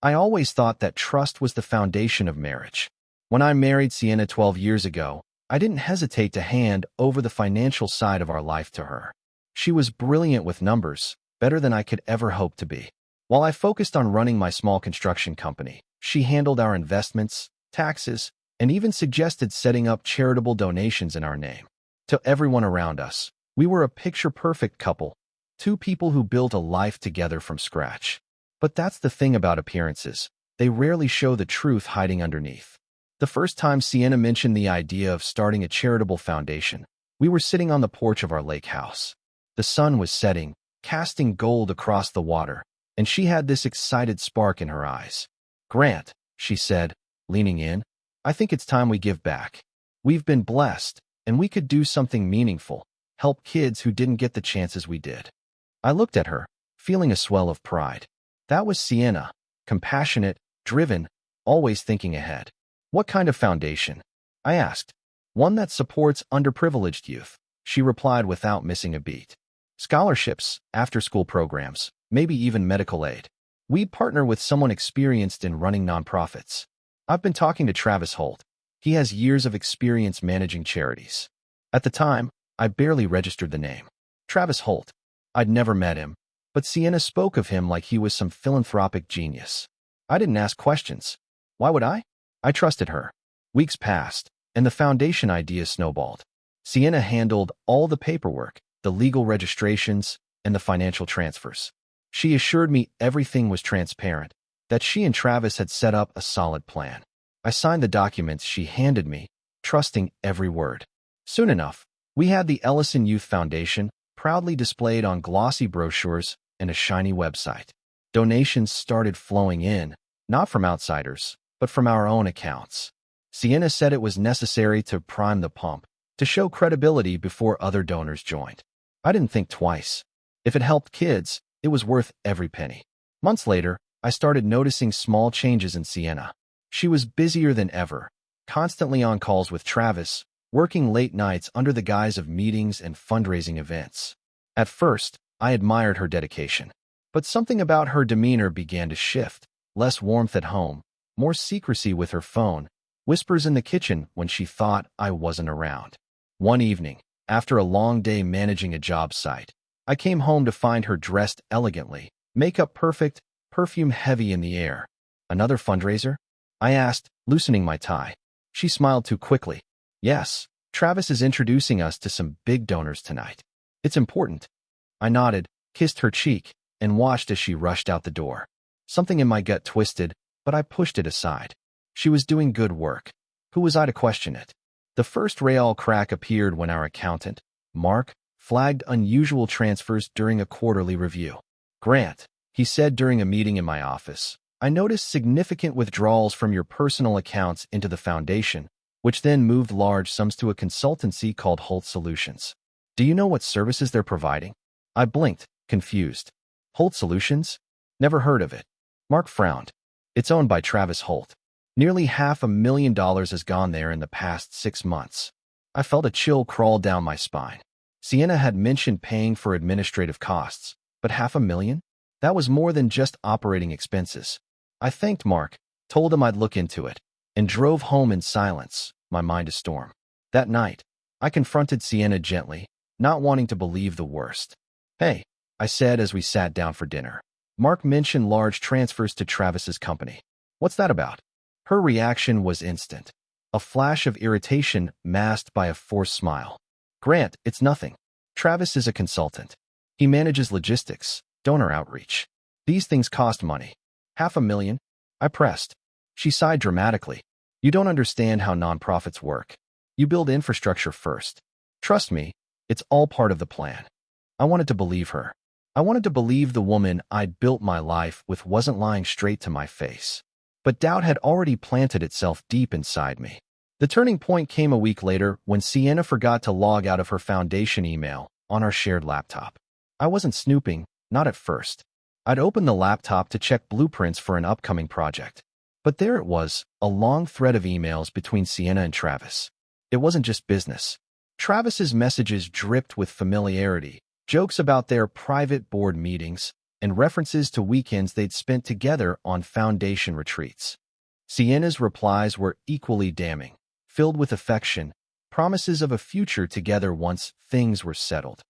I always thought that trust was the foundation of marriage. When I married Sienna 12 years ago, I didn't hesitate to hand over the financial side of our life to her. She was brilliant with numbers, better than I could ever hope to be. While I focused on running my small construction company, she handled our investments, taxes, and even suggested setting up charitable donations in our name. To everyone around us, we were a picture-perfect couple, two people who built a life together from scratch. But that's the thing about appearances. They rarely show the truth hiding underneath. The first time Sienna mentioned the idea of starting a charitable foundation, we were sitting on the porch of our lake house. The sun was setting, casting gold across the water, and she had this excited spark in her eyes. "Grant," she said, leaning in, "I think it's time we give back. We've been blessed, and we could do something meaningful, help kids who didn't get the chances we did." I looked at her, feeling a swell of pride. That was Sienna, compassionate, driven, always thinking ahead. "What kind of foundation?" I asked. "One that supports underprivileged youth," she replied without missing a beat. "Scholarships, after-school programs, maybe even medical aid. We'd partner with someone experienced in running nonprofits. I've been talking to Travis Holt. He has years of experience managing charities." At the time, I barely registered the name. Travis Holt. I'd never met him, but Sienna spoke of him like he was some philanthropic genius. I didn't ask questions. Why would I? I trusted her. Weeks passed, and the foundation idea snowballed. Sienna handled all the paperwork, the legal registrations, and the financial transfers. She assured me everything was transparent, that she and Travis had set up a solid plan. I signed the documents she handed me, trusting every word. Soon enough, we had the Ellison Youth Foundation proudly displayed on glossy brochures and a shiny website. Donations started flowing in, not from outsiders, but from our own accounts. Sienna said it was necessary to prime the pump, to show credibility before other donors joined. I didn't think twice. If it helped kids, it was worth every penny. Months later, I started noticing small changes in Sienna. She was busier than ever, constantly on calls with Travis, working late nights under the guise of meetings and fundraising events. At first, I admired her dedication. But something about her demeanor began to shift. Less warmth at home, more secrecy with her phone, whispers in the kitchen when she thought I wasn't around. One evening, after a long day managing a job site, I came home to find her dressed elegantly, makeup perfect, perfume heavy in the air. "Another fundraiser?" I asked, loosening my tie. She smiled too quickly. "Yes, Travis is introducing us to some big donors tonight. It's important." I nodded, kissed her cheek, and watched as she rushed out the door. Something in my gut twisted, but I pushed it aside. She was doing good work. Who was I to question it? The first real crack appeared when our accountant, Mark, flagged unusual transfers during a quarterly review. "Grant," he said during a meeting in my office, "I noticed significant withdrawals from your personal accounts into the foundation, which then moved large sums to a consultancy called Holt Solutions. Do you know what services they're providing?" I blinked, confused. "Holt Solutions? Never heard of it." Mark frowned. "It's owned by Travis Holt. Nearly $500,000 has gone there in the past 6 months." I felt a chill crawl down my spine. Sienna had mentioned paying for administrative costs, but $500,000? That was more than just operating expenses. I thanked Mark, told him I'd look into it, and drove home in silence, my mind a storm. That night, I confronted Sienna gently, not wanting to believe the worst. "Hey," I said as we sat down for dinner. "Mark mentioned large transfers to Travis's company. What's that about?" Her reaction was instant. A flash of irritation masked by a forced smile. "Grant, it's nothing. Travis is a consultant. He manages logistics, donor outreach. These things cost money." $500,000? I pressed. She sighed dramatically. "You don't understand how nonprofits work. You build infrastructure first. Trust me, it's all part of the plan." I wanted to believe her. I wanted to believe the woman I'd built my life with wasn't lying straight to my face. But doubt had already planted itself deep inside me. The turning point came a week later when Sienna forgot to log out of her foundation email on our shared laptop. I wasn't snooping, not at first. I'd opened the laptop to check blueprints for an upcoming project. But there it was, a long thread of emails between Sienna and Travis. It wasn't just business. Travis's messages dripped with familiarity, jokes about their private board meetings, and references to weekends they'd spent together on foundation retreats. Sienna's replies were equally damning, filled with affection, promises of a future together once things were settled.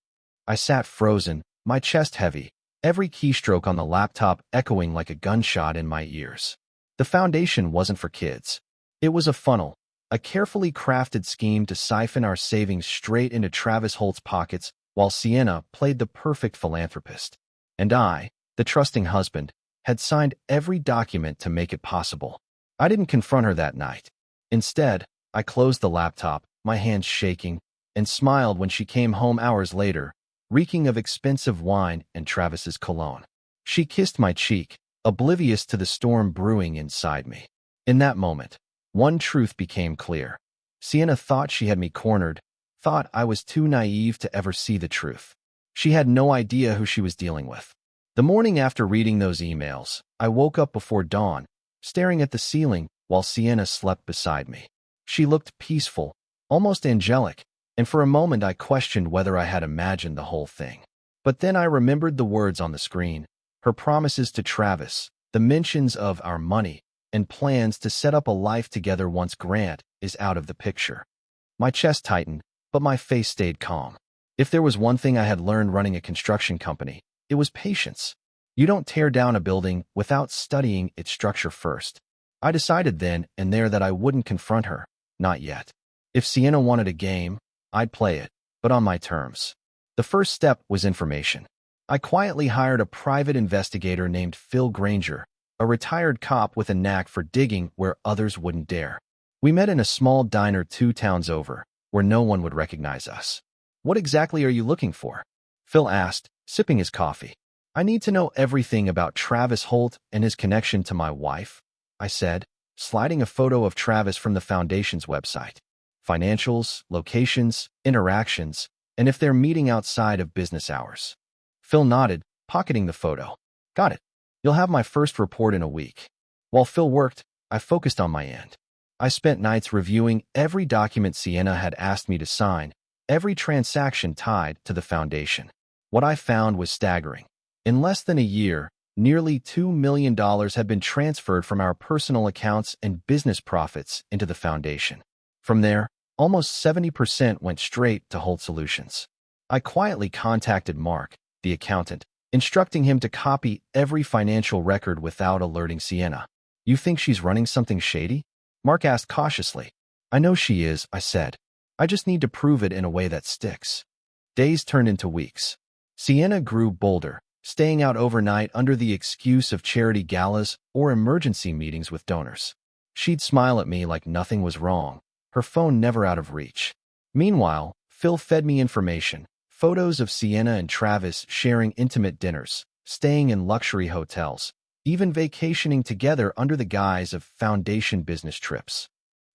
I sat frozen, my chest heavy, every keystroke on the laptop echoing like a gunshot in my ears. The foundation wasn't for kids. It was a funnel, a carefully crafted scheme to siphon our savings straight into Travis Holt's pockets while Sienna played the perfect philanthropist. And I, the trusting husband, had signed every document to make it possible. I didn't confront her that night. Instead, I closed the laptop, my hands shaking, and smiled when she came home hours later, reeking of expensive wine and Travis's cologne. She kissed my cheek, oblivious to the storm brewing inside me. In that moment, one truth became clear. Sienna thought she had me cornered, thought I was too naive to ever see the truth. She had no idea who she was dealing with. The morning after reading those emails, I woke up before dawn, staring at the ceiling while Sienna slept beside me. She looked peaceful, almost angelic, and for a moment I questioned whether I had imagined the whole thing. But then I remembered the words on the screen, her promises to Travis, the mentions of our money, and plans to set up a life together once Grant is out of the picture. My chest tightened, but my face stayed calm. If there was one thing I had learned running a construction company, it was patience. You don't tear down a building without studying its structure first. I decided then and there that I wouldn't confront her, not yet. If Sienna wanted a game, I'd play it, but on my terms. The first step was information. I quietly hired a private investigator named Phil Granger, a retired cop with a knack for digging where others wouldn't dare. We met in a small diner 2 towns over, where no one would recognize us. "What exactly are you looking for?" Phil asked, sipping his coffee. "I need to know everything about Travis Holt and his connection to my wife," I said, sliding a photo of Travis from the Foundation's website. Financials, locations, interactions, and if they're meeting outside of business hours. Phil nodded, pocketing the photo. "Got it. You'll have my first report in a week." While Phil worked, I focused on my end. I spent nights reviewing every document Sienna had asked me to sign, every transaction tied to the Foundation. What I found was staggering. In less than a year, nearly $2 million had been transferred from our personal accounts and business profits into the Foundation. From there, almost 70% went straight to Holt Solutions. I quietly contacted Mark, the accountant, instructing him to copy every financial record without alerting Sienna. "You think she's running something shady?" Mark asked cautiously. "I know she is," I said. "I just need to prove it in a way that sticks." Days turned into weeks. Sienna grew bolder, staying out overnight under the excuse of charity galas or emergency meetings with donors. She'd smile at me like nothing was wrong, her phone never out of reach. Meanwhile, Phil fed me information, photos of Sienna and Travis sharing intimate dinners, staying in luxury hotels, even vacationing together under the guise of Foundation business trips.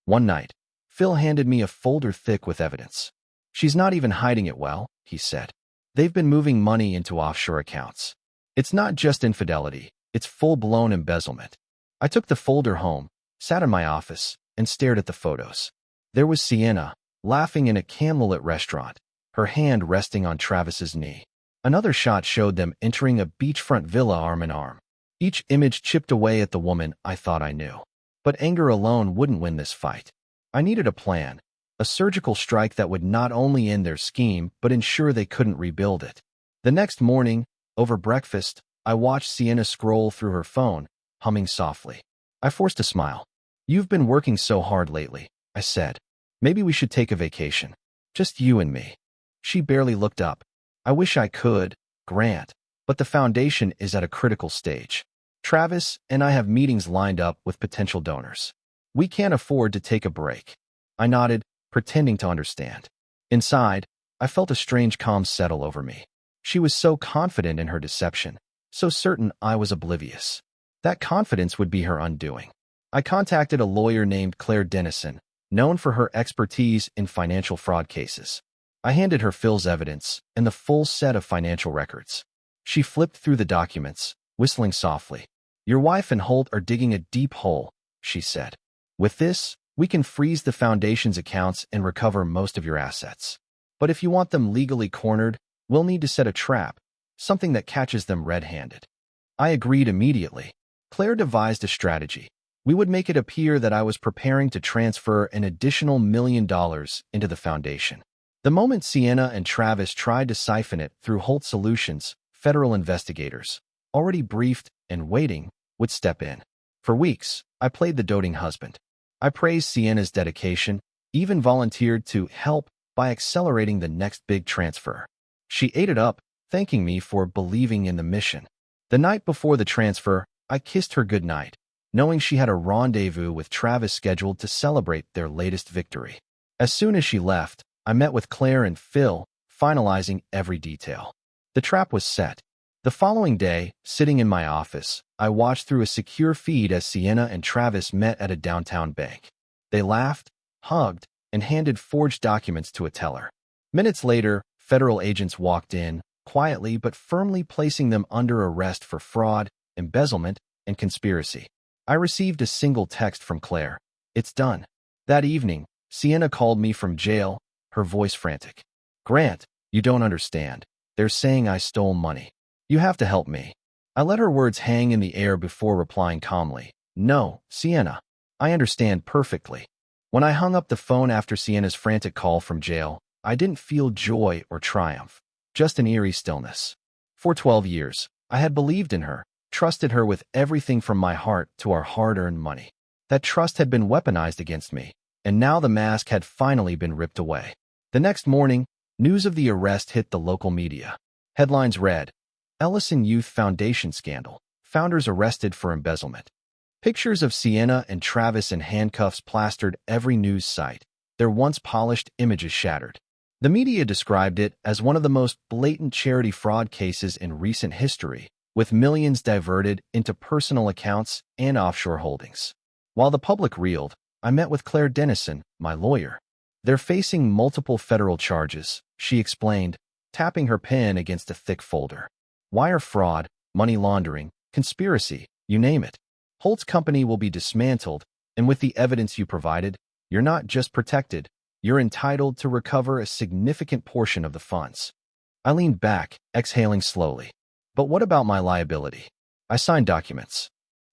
One night, Phil handed me a folder thick with evidence. "She's not even hiding it well," he said. "They've been moving money into offshore accounts. It's not just infidelity, it's full-blown embezzlement." I took the folder home, sat in my office, and stared at the photos. There was Sienna, laughing in a candlelit restaurant, her hand resting on Travis's knee. Another shot showed them entering a beachfront villa arm in arm. Each image chipped away at the woman I thought I knew. But anger alone wouldn't win this fight. I needed a plan, a surgical strike that would not only end their scheme but ensure they couldn't rebuild it. The next morning, over breakfast, I watched Sienna scroll through her phone, humming softly. I forced a smile. "You've been working so hard lately," I said. "Maybe we should take a vacation. Just you and me." She barely looked up. "I wish I could, Grant, but the Foundation is at a critical stage. Travis and I have meetings lined up with potential donors. We can't afford to take a break." I nodded, pretending to understand. Inside, I felt a strange calm settle over me. She was so confident in her deception, so certain I was oblivious. That confidence would be her undoing. I contacted a lawyer named Claire Dennison, known for her expertise in financial fraud cases. I handed her Phil's evidence and the full set of financial records. She flipped through the documents, whistling softly. "Your wife and Holt are digging a deep hole," she said. "With this, we can freeze the Foundation's accounts and recover most of your assets. But if you want them legally cornered, we'll need to set a trap, something that catches them red-handed. I agreed immediately. Claire devised a strategy. We would make it appear that I was preparing to transfer an additional $1 million into the foundation. The moment Sienna and Travis tried to siphon it through Holt Solutions, federal investigators, already briefed and waiting, would step in. For weeks, I played the doting husband. I praised Sienna's dedication, even volunteered to help by accelerating the next big transfer. She ate it up, thanking me for believing in the mission. The night before the transfer, I kissed her goodnight, knowing she had a rendezvous with Travis scheduled to celebrate their latest victory. As soon as she left, I met with Claire and Phil, finalizing every detail. The trap was set. The following day, sitting in my office, I watched through a secure feed as Sienna and Travis met at a downtown bank. They laughed, hugged, and handed forged documents to a teller. Minutes later, federal agents walked in, quietly but firmly placing them under arrest for fraud, embezzlement, and conspiracy. I received a single text from Claire. "It's done." That evening, Sienna called me from jail, her voice frantic. "Grant, you don't understand. They're saying I stole money. You have to help me." I let her words hang in the air before replying calmly. "No, Sienna. I understand perfectly." When I hung up the phone after Sienna's frantic call from jail, I didn't feel joy or triumph, just an eerie stillness. For 12 years, I had believed in her, trusted her with everything from my heart to our hard-earned money. That trust had been weaponized against me, and now the mask had finally been ripped away. The next morning, news of the arrest hit the local media. Headlines read, "Ellison Youth Foundation Scandal. Founders Arrested for Embezzlement." Pictures of Sienna and Travis in handcuffs plastered every news site, their once polished images shattered. The media described it as one of the most blatant charity fraud cases in recent history, with millions diverted into personal accounts and offshore holdings. While the public reeled, I met with Claire Dennison, my lawyer. "They're facing multiple federal charges," she explained, tapping her pen against a thick folder. "Wire fraud, money laundering, conspiracy, you name it. Holt's company will be dismantled, and with the evidence you provided, you're not just protected, you're entitled to recover a significant portion of the funds." I leaned back, exhaling slowly. "But what about my liability?" "I signed documents."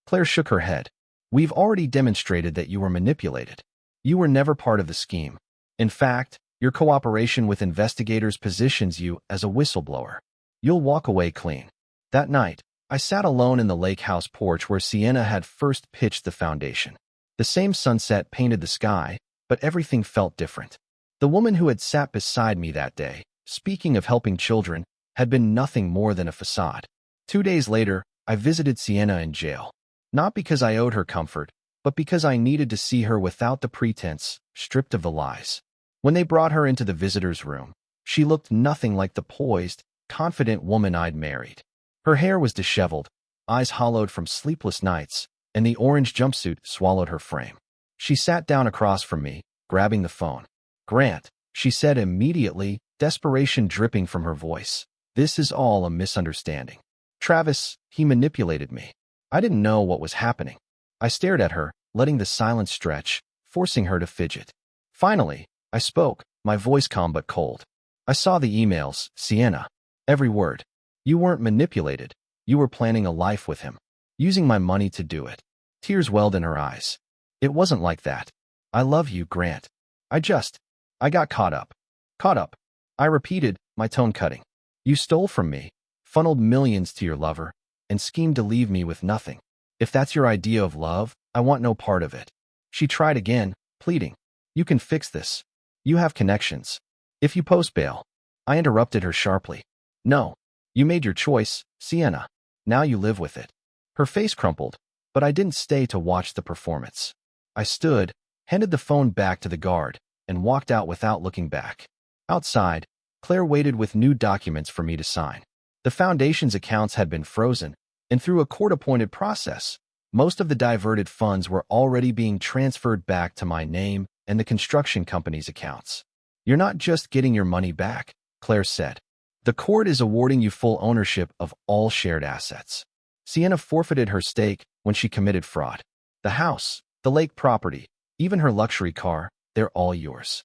Claire shook her head. "We've already demonstrated that you were manipulated. You were never part of the scheme. In fact, your cooperation with investigators positions you as a whistleblower. You'll walk away clean." That night, I sat alone in the lake house porch where Sienna had first pitched the foundation. The same sunset painted the sky, but everything felt different. The woman who had sat beside me that day, speaking of helping children, had been nothing more than a facade. 2 days later, I visited Sienna in jail. Not because I owed her comfort, but because I needed to see her without the pretense, stripped of the lies. When they brought her into the visitor's room, she looked nothing like the poised, confident woman I'd married. Her hair was disheveled, eyes hollowed from sleepless nights, and the orange jumpsuit swallowed her frame. She sat down across from me, grabbing the phone. "Grant," she said immediately, desperation dripping from her voice. "This is all a misunderstanding. Travis, he manipulated me. I didn't know what was happening." I stared at her, letting the silence stretch, forcing her to fidget. Finally, I spoke, my voice calm but cold. "I saw the emails, Sienna. Every word. You weren't manipulated. You were planning a life with him. Using my money to do it." Tears welled in her eyes. "It wasn't like that. I love you, Grant. I got caught up." "Caught up," I repeated, my tone cutting. "You stole from me, funneled millions to your lover, and schemed to leave me with nothing. If that's your idea of love, I want no part of it." She tried again, pleading. "You can fix this. You have connections. If you post bail." I interrupted her sharply. "No. You made your choice, Sienna. Now you live with it." Her face crumpled, but I didn't stay to watch the performance. I stood, handed the phone back to the guard, and walked out without looking back. Outside, Claire waited with new documents for me to sign. The foundation's accounts had been frozen, and through a court-appointed process, most of the diverted funds were already being transferred back to my name and the construction company's accounts. "You're not just getting your money back," Claire said. "The court is awarding you full ownership of all shared assets." Sienna forfeited her stake when she committed fraud. The house, the lake property, even her luxury car, they're all yours.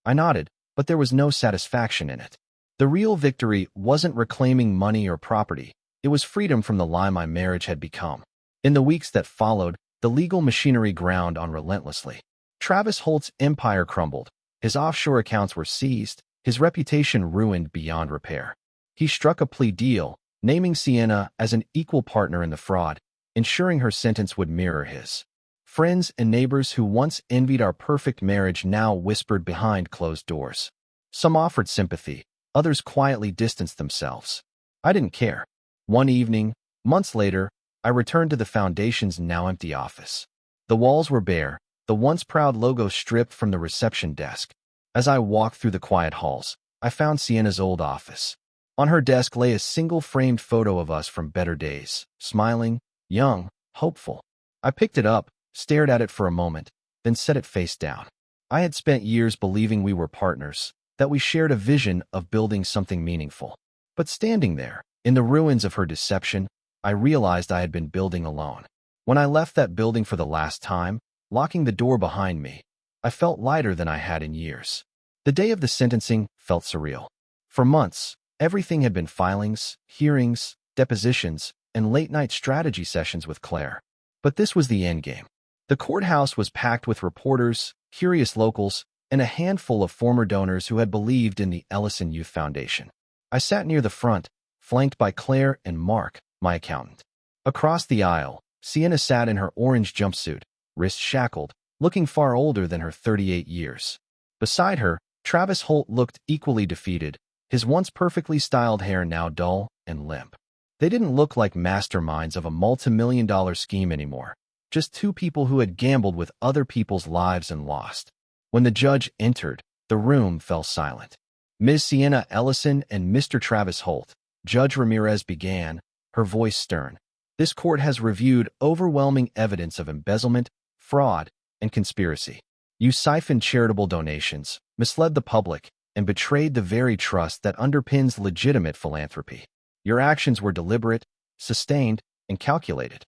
I nodded, but there was no satisfaction in it. The real victory wasn't reclaiming money or property. It was freedom from the lie my marriage had become. In the weeks that followed, the legal machinery ground on relentlessly. Travis Holt's empire crumbled. His offshore accounts were seized, his reputation ruined beyond repair. He struck a plea deal, naming Sienna as an equal partner in the fraud, ensuring her sentence would mirror his. Friends and neighbors who once envied our perfect marriage now whispered behind closed doors. Some offered sympathy, others quietly distanced themselves. I didn't care. One evening, months later, I returned to the foundation's now empty office. The walls were bare, the once proud logo stripped from the reception desk. As I walked through the quiet halls, I found Sienna's old office. On her desk lay a single framed photo of us from better days, smiling, young, hopeful. I picked it up, stared at it for a moment, then set it face down. I had spent years believing we were partners, that we shared a vision of building something meaningful. But standing there, in the ruins of her deception, I realized I had been building alone. When I left that building for the last time, locking the door behind me, I felt lighter than I had in years. The day of the sentencing felt surreal. For months, everything had been filings, hearings, depositions, and late-night strategy sessions with Claire. But this was the endgame. The courthouse was packed with reporters, curious locals, and a handful of former donors who had believed in the Ellison Youth Foundation. I sat near the front, flanked by Claire and Mark, my accountant. Across the aisle, Sienna sat in her orange jumpsuit, wrists shackled, looking far older than her 38 years. Beside her, Travis Holt looked equally defeated, his once perfectly styled hair now dull and limp. They didn't look like masterminds of a multi-million-dollar scheme anymore, just two people who had gambled with other people's lives and lost. When the judge entered, the room fell silent. Ms. Sienna Ellison and Mr. Travis Holt, Judge Ramirez began, her voice stern. This court has reviewed overwhelming evidence of embezzlement, fraud, and conspiracy. You siphoned charitable donations, misled the public, and betrayed the very trust that underpins legitimate philanthropy. Your actions were deliberate, sustained, and calculated.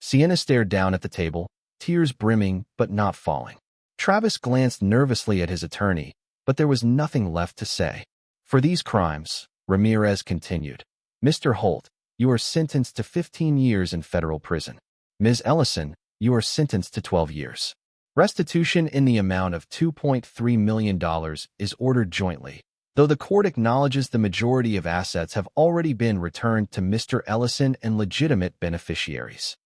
Sienna stared down at the table, tears brimming but not falling. Travis glanced nervously at his attorney, but there was nothing left to say. For these crimes, Ramirez continued, Mr. Holt, you are sentenced to 15 years in federal prison. Ms. Ellison, you are sentenced to 12 years. Restitution in the amount of $2.3 million is ordered jointly, though the court acknowledges the majority of assets have already been returned to Mr. Ellison and legitimate beneficiaries.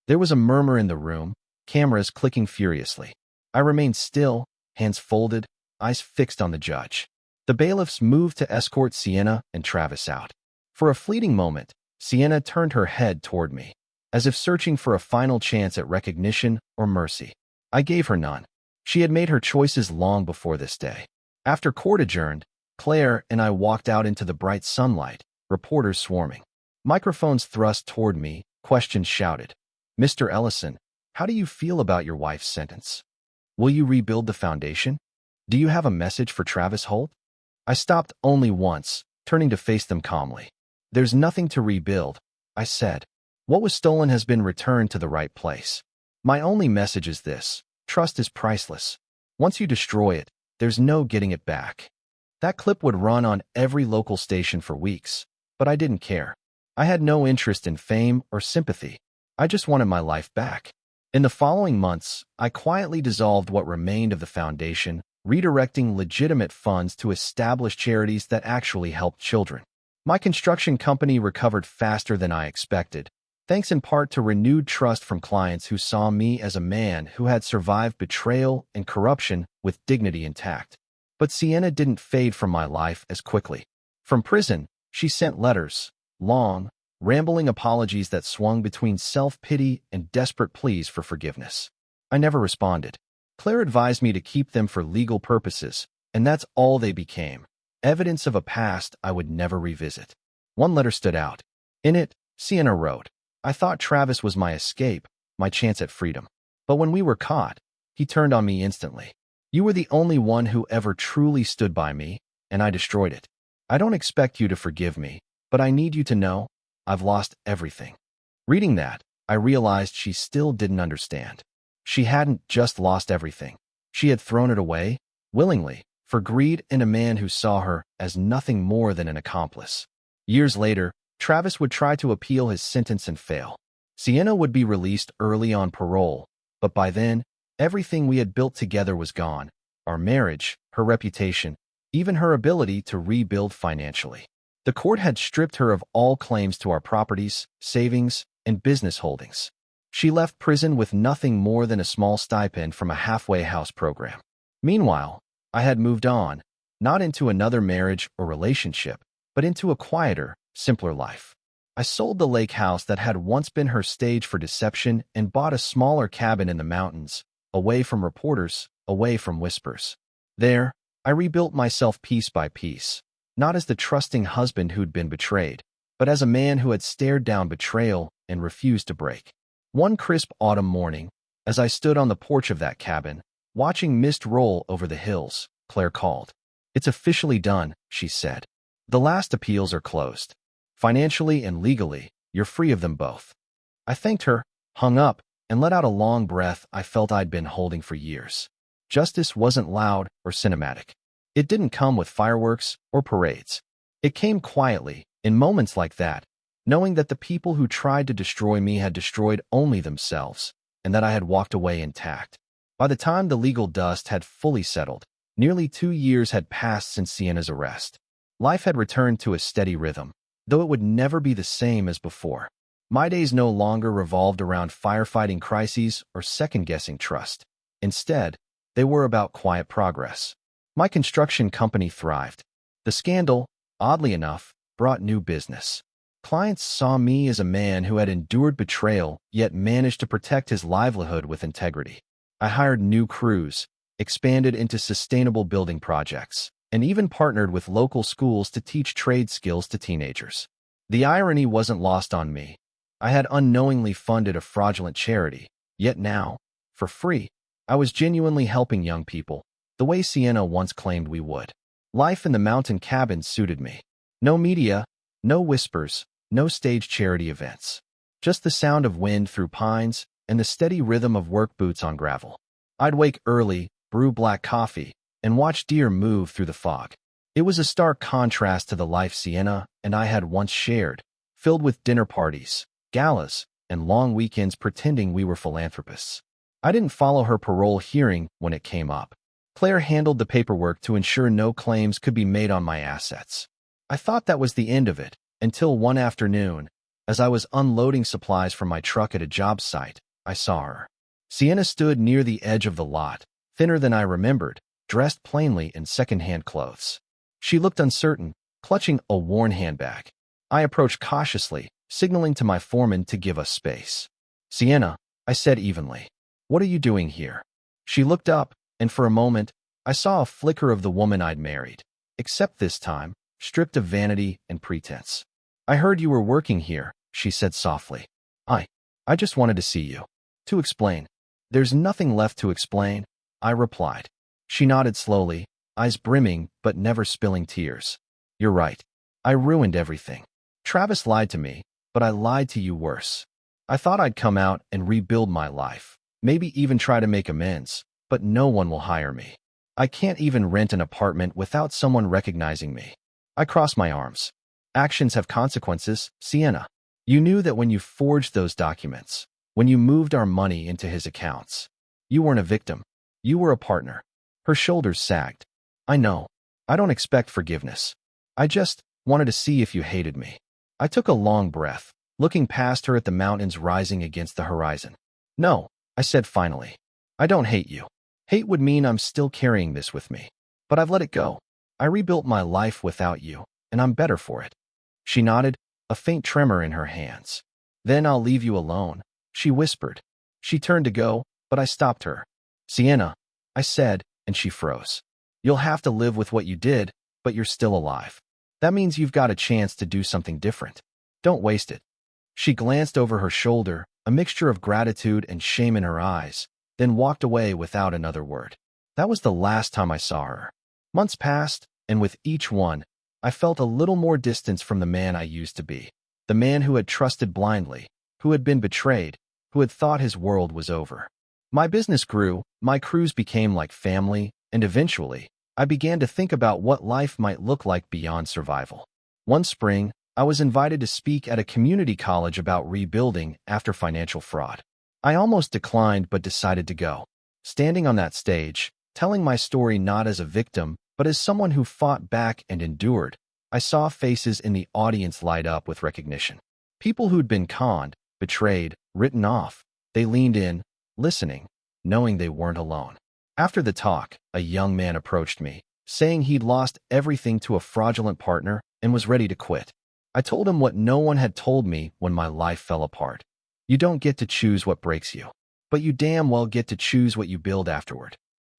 There was a murmur in the room, cameras clicking furiously. I remained still, hands folded, eyes fixed on the judge. The bailiffs moved to escort Sienna and Travis out. For a fleeting moment, Sienna turned her head toward me, as if searching for a final chance at recognition or mercy. I gave her none. She had made her choices long before this day. After court adjourned, Claire and I walked out into the bright sunlight, reporters swarming. Microphones thrust toward me, questions shouted. Mr. Ellison, how do you feel about your wife's sentence? Will you rebuild the foundation? Do you have a message for Travis Holt? I stopped only once, turning to face them calmly. There's nothing to rebuild, I said. What was stolen has been returned to the right place. My only message is this: trust is priceless. Once you destroy it, there's no getting it back. That clip would run on every local station for weeks, but I didn't care. I had no interest in fame or sympathy. I just wanted my life back. In the following months, I quietly dissolved what remained of the foundation, redirecting legitimate funds to establish charities that actually helped children. My construction company recovered faster than I expected, thanks in part to renewed trust from clients who saw me as a man who had survived betrayal and corruption with dignity intact. But Sienna didn't fade from my life as quickly. From prison, she sent letters, long, rambling apologies that swung between self-pity and desperate pleas for forgiveness. I never responded. Claire advised me to keep them for legal purposes, and that's all they became, evidence of a past I would never revisit. One letter stood out. In it, Sienna wrote, I thought Travis was my escape, my chance at freedom. But when we were caught, he turned on me instantly. You were the only one who ever truly stood by me, and I destroyed it. I don't expect you to forgive me, but I need you to know, I've lost everything. Reading that, I realized she still didn't understand. She hadn't just lost everything. She had thrown it away, willingly, for greed and a man who saw her as nothing more than an accomplice. Years later, Travis would try to appeal his sentence and fail. Sienna would be released early on parole, but by then, everything we had built together was gone. Our marriage, her reputation, even her ability to rebuild financially. The court had stripped her of all claims to our properties, savings, and business holdings. She left prison with nothing more than a small stipend from a halfway house program. Meanwhile, I had moved on, not into another marriage or relationship, but into a quieter, simpler life. I sold the lake house that had once been her stage for deception and bought a smaller cabin in the mountains, away from reporters, away from whispers. There, I rebuilt myself piece by piece, not as the trusting husband who'd been betrayed, but as a man who had stared down betrayal and refused to break. One crisp autumn morning, as I stood on the porch of that cabin, watching mist roll over the hills, Claire called. "It's officially done," she said. "The last appeals are closed. Financially and legally, you're free of them both." I thanked her, hung up, and let out a long breath I felt I'd been holding for years. Justice wasn't loud or cinematic. It didn't come with fireworks or parades. It came quietly, in moments like that, knowing that the people who tried to destroy me had destroyed only themselves, and that I had walked away intact. By the time the legal dust had fully settled, nearly 2 years had passed since Sienna's arrest. Life had returned to a steady rhythm, though it would never be the same as before. My days no longer revolved around firefighting crises or second-guessing trust. Instead, they were about quiet progress. My construction company thrived. The scandal, oddly enough, brought new business. Clients saw me as a man who had endured betrayal yet managed to protect his livelihood with integrity. I hired new crews, expanded into sustainable building projects, and even partnered with local schools to teach trade skills to teenagers. The irony wasn't lost on me. I had unknowingly funded a fraudulent charity, yet now, for free, I was genuinely helping young people, the way Sienna once claimed we would. Life in the mountain cabin suited me. No media, no whispers, no staged charity events. Just the sound of wind through pines and the steady rhythm of work boots on gravel. I'd wake early, brew black coffee, and watch deer move through the fog. It was a stark contrast to the life Sienna and I had once shared, filled with dinner parties, galas, and long weekends pretending we were philanthropists. I didn't follow her parole hearing when it came up. Claire handled the paperwork to ensure no claims could be made on my assets. I thought that was the end of it, until one afternoon, as I was unloading supplies from my truck at a job site, I saw her. Sienna stood near the edge of the lot, thinner than I remembered, dressed plainly in second-hand clothes. She looked uncertain, clutching a worn handbag. I approached cautiously, signaling to my foreman to give us space. "Sienna," I said evenly, "what are you doing here?" She looked up, and for a moment, I saw a flicker of the woman I'd married, except this time, stripped of vanity and pretense. "I heard you were working here," she said softly. I just wanted to see you. To explain." "There's nothing left to explain," I replied. She nodded slowly, eyes brimming but never spilling tears. "You're right. I ruined everything. Travis lied to me, but I lied to you worse. I thought I'd come out and rebuild my life, maybe even try to make amends, but no one will hire me. I can't even rent an apartment without someone recognizing me." I crossed my arms. "Actions have consequences, Sienna. You knew that when you forged those documents, when you moved our money into his accounts. You weren't a victim. You were a partner." Her shoulders sagged. "I know. I don't expect forgiveness. I just wanted to see if you hated me." I took a long breath, looking past her at the mountains rising against the horizon. "No," I said finally. "I don't hate you. Hate would mean I'm still carrying this with me. But I've let it go. I rebuilt my life without you, and I'm better for it." She nodded, a faint tremor in her hands. "Then I'll leave you alone," she whispered. She turned to go, but I stopped her. "Sienna," I said, and she froze. "You'll have to live with what you did, but you're still alive. That means you've got a chance to do something different. Don't waste it." She glanced over her shoulder, a mixture of gratitude and shame in her eyes, then walked away without another word. That was the last time I saw her. Months passed, and with each one, I felt a little more distance from the man I used to be. The man who had trusted blindly, who had been betrayed, who had thought his world was over. My business grew, my crews became like family, and eventually, I began to think about what life might look like beyond survival. One spring, I was invited to speak at a community college about rebuilding after financial fraud. I almost declined but decided to go. Standing on that stage, telling my story not as a victim, but as someone who fought back and endured, I saw faces in the audience light up with recognition. People who'd been conned, betrayed, written off. They leaned in, listening, knowing they weren't alone. After the talk, a young man approached me, saying he'd lost everything to a fraudulent partner and was ready to quit. I told him what no one had told me when my life fell apart. You don't get to choose what breaks you, but you damn well get to choose what you build afterward.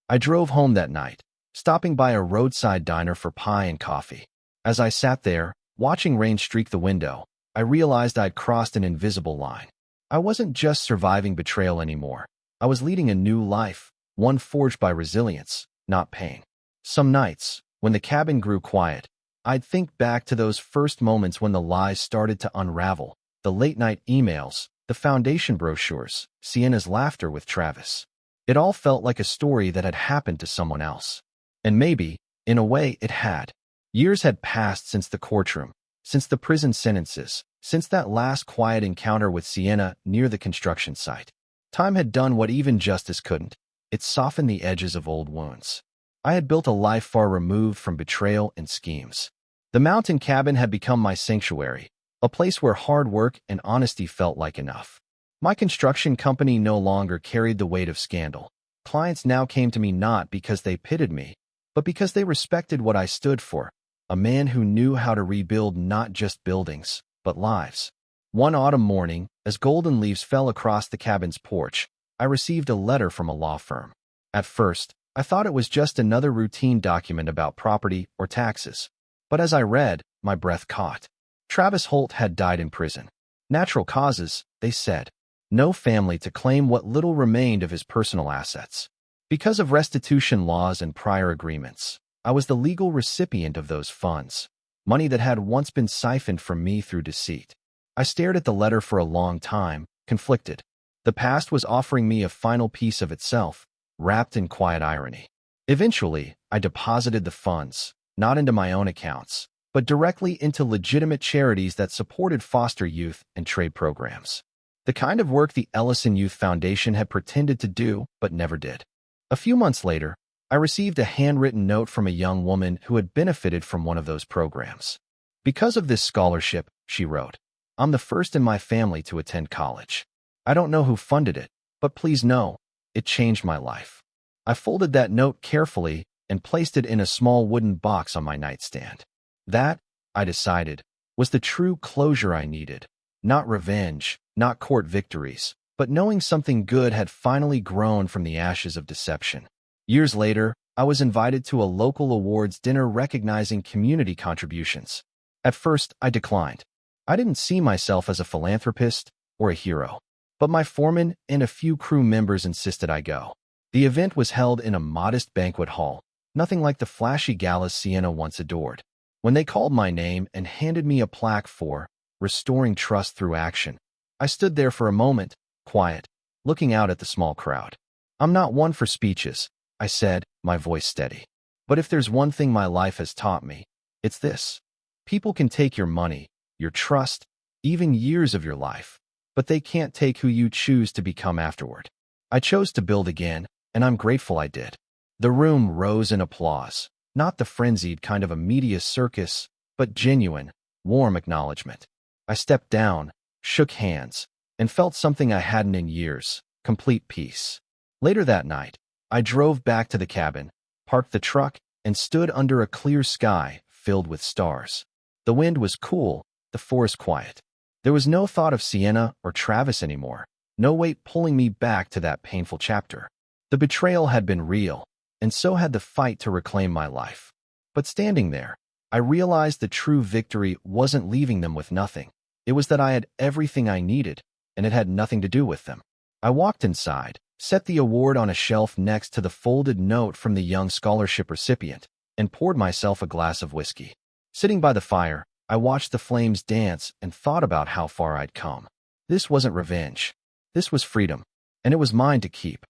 I drove home that night, stopping by a roadside diner for pie and coffee. As I sat there, watching rain streak the window, I realized I'd crossed an invisible line. I wasn't just surviving betrayal anymore. I was leading a new life, one forged by resilience, not pain. Some nights, when the cabin grew quiet, I'd think back to those first moments when the lies started to unravel, the late-night emails, the foundation brochures, Sienna's laughter with Travis. It all felt like a story that had happened to someone else. And maybe, in a way, it had. Years had passed since the courtroom, since the prison sentences, since that last quiet encounter with Sienna near the construction site. Time had done what even justice couldn't. It softened the edges of old wounds. I had built a life far removed from betrayal and schemes. The mountain cabin had become my sanctuary, a place where hard work and honesty felt like enough. My construction company no longer carried the weight of scandal. Clients now came to me not because they pitied me, but because they respected what I stood for, a man who knew how to rebuild not just buildings, but lives. One autumn morning, as golden leaves fell across the cabin's porch, I received a letter from a law firm. At first, I thought it was just another routine document about property or taxes. But as I read, my breath caught. Travis Holt had died in prison. Natural causes, they said. No family to claim what little remained of his personal assets. Because of restitution laws and prior agreements, I was the legal recipient of those funds, money that had once been siphoned from me through deceit. I stared at the letter for a long time, conflicted. The past was offering me a final piece of itself, wrapped in quiet irony. Eventually, I deposited the funds, not into my own accounts, but directly into legitimate charities that supported foster youth and trade programs. The kind of work the Ellison Youth Foundation had pretended to do, but never did. A few months later, I received a handwritten note from a young woman who had benefited from one of those programs. Because of this scholarship, she wrote, I'm the first in my family to attend college. I don't know who funded it, but please know, it changed my life. I folded that note carefully and placed it in a small wooden box on my nightstand. That, I decided, was the true closure I needed. Not revenge, not court victories, but knowing something good had finally grown from the ashes of deception. Years later, I was invited to a local awards dinner recognizing community contributions. At first, I declined. I didn't see myself as a philanthropist or a hero. But my foreman and a few crew members insisted I go. The event was held in a modest banquet hall, nothing like the flashy galas Sienna once adored. When they called my name and handed me a plaque for restoring trust through action, I stood there for a moment, quiet, looking out at the small crowd. I'm not one for speeches, I said, my voice steady. But if there's one thing my life has taught me, it's this. People can take your money, your trust, even years of your life, but they can't take who you choose to become afterward. I chose to build again, and I'm grateful I did. The room rose in applause, not the frenzied kind of a media circus, but genuine, warm acknowledgement. I stepped down, shook hands, and felt something I hadn't in years, complete peace. Later that night, I drove back to the cabin, parked the truck, and stood under a clear sky filled with stars. The wind was cool, the forest quiet. There was no thought of Sienna or Travis anymore, no weight pulling me back to that painful chapter. The betrayal had been real, and so had the fight to reclaim my life. But standing there, I realized the true victory wasn't leaving them with nothing. It was that I had everything I needed, and it had nothing to do with them. I walked inside, set the award on a shelf next to the folded note from the young scholarship recipient, and poured myself a glass of whiskey. Sitting by the fire, I watched the flames dance and thought about how far I'd come. This wasn't revenge. This was freedom, and it was mine to keep.